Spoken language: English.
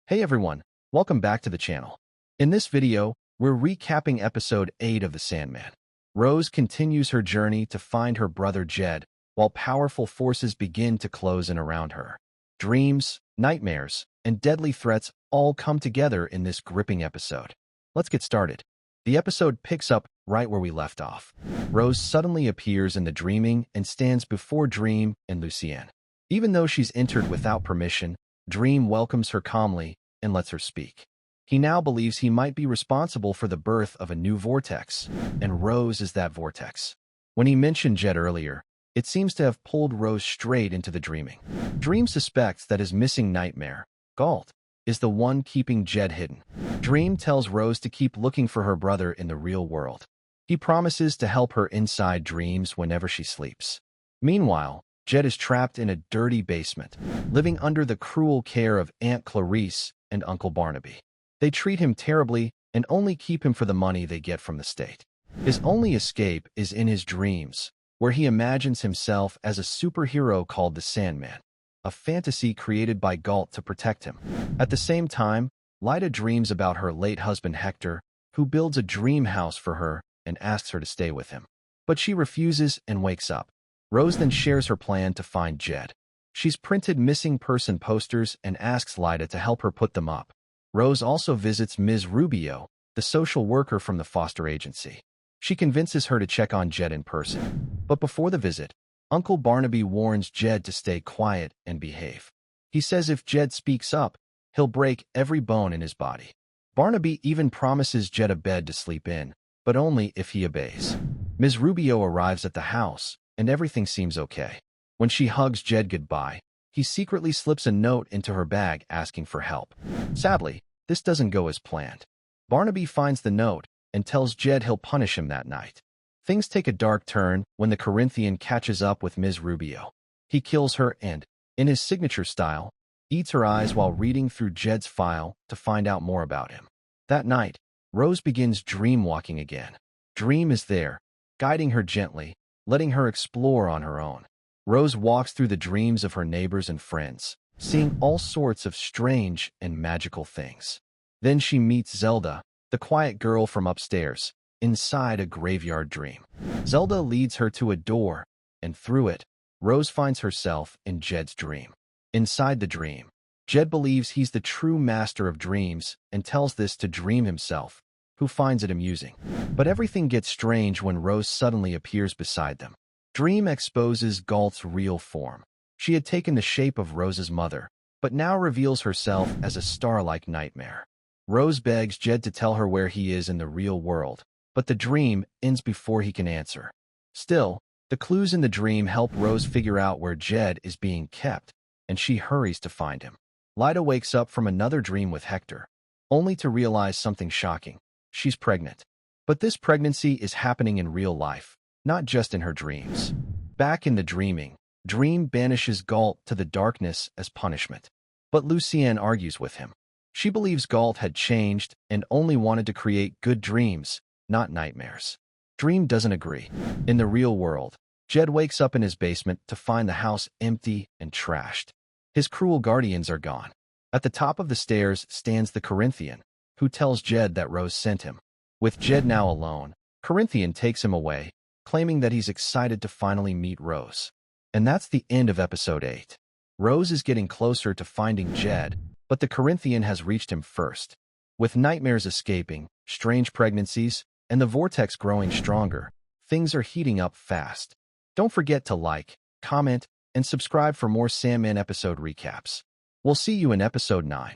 Hey everyone, welcome back to the channel. In this video, we're recapping episode 8 of the Sandman. Rose continues her journey to find her brother Jed, while powerful forces begin to close in around her. Dreams, nightmares, and deadly threats all come together in this gripping episode. Let's get started. The episode picks up right where we left off. Rose suddenly appears in the dreaming and stands before Dream and Lucien. Even though she's entered without permission, Dream welcomes her calmly and lets her speak. He now believes he might be responsible for the birth of a new vortex, and Rose is that vortex. When he mentioned Jed earlier, it seems to have pulled Rose straight into the dreaming. Dream suspects that his missing nightmare, Galt, is the one keeping Jed hidden. Dream tells Rose to keep looking for her brother in the real world. He promises to help her inside dreams whenever she sleeps. Meanwhile, Jed is trapped in a dirty basement, living under the cruel care of Aunt Clarice and Uncle Barnaby. They treat him terribly and only keep him for the money they get from the state. His only escape is in his dreams, where he imagines himself as a superhero called the Sandman, a fantasy created by Galt to protect him. At the same time, Lyda dreams about her late husband Hector, who builds a dream house for her and asks her to stay with him. But she refuses and wakes up. Rose then shares her plan to find Jed. She's printed missing person posters and asks Lyda to help her put them up. Rose also visits Ms. Rubio, the social worker from the foster agency. She convinces her to check on Jed in person. But before the visit, Uncle Barnaby warns Jed to stay quiet and behave. He says if Jed speaks up, he'll break every bone in his body. Barnaby even promises Jed a bed to sleep in, but only if he obeys. Ms. Rubio arrives at the house, and everything seems okay. When she hugs Jed goodbye, he secretly slips a note into her bag asking for help. Sadly, this doesn't go as planned. Barnaby finds the note and tells Jed he'll punish him that night. Things take a dark turn when the Corinthian catches up with Ms. Rubio. He kills her and, in his signature style, eats her eyes while reading through Jed's file to find out more about him. That night, Rose begins dream walking again. Dream is there, guiding her gently, letting her explore on her own. Rose walks through the dreams of her neighbors and friends, seeing all sorts of strange and magical things. Then she meets Zelda, the quiet girl from upstairs, inside a graveyard dream. Zelda leads her to a door, and through it, Rose finds herself in Jed's dream. Inside the dream, Jed believes he's the true master of dreams and tells this to Dream himself, who finds it amusing. But everything gets strange when Rose suddenly appears beside them. Dream exposes Galt's real form. She had taken the shape of Rose's mother, but now reveals herself as a star-like nightmare. Rose begs Jed to tell her where he is in the real world, but the dream ends before he can answer. Still, the clues in the dream help Rose figure out where Jed is being kept, and she hurries to find him. Lyda wakes up from another dream with Hector, only to realize something shocking. She's pregnant. But this pregnancy is happening in real life, not just in her dreams. Back in the dreaming, Dream banishes Galt to the darkness as punishment. But Lucien argues with him. She believes Galt had changed and only wanted to create good dreams, not nightmares. Dream doesn't agree. In the real world, Jed wakes up in his basement to find the house empty and trashed. His cruel guardians are gone. At the top of the stairs stands the Corinthian, who tells Jed that Rose sent him. With Jed now alone, Corinthian takes him away, claiming that he's excited to finally meet Rose. And that's the end of episode 8. Rose is getting closer to finding Jed, but the Corinthian has reached him first. With nightmares escaping, strange pregnancies, and the vortex growing stronger, things are heating up fast. Don't forget to like, comment, and subscribe for more Sandman episode recaps. We'll see you in episode 9.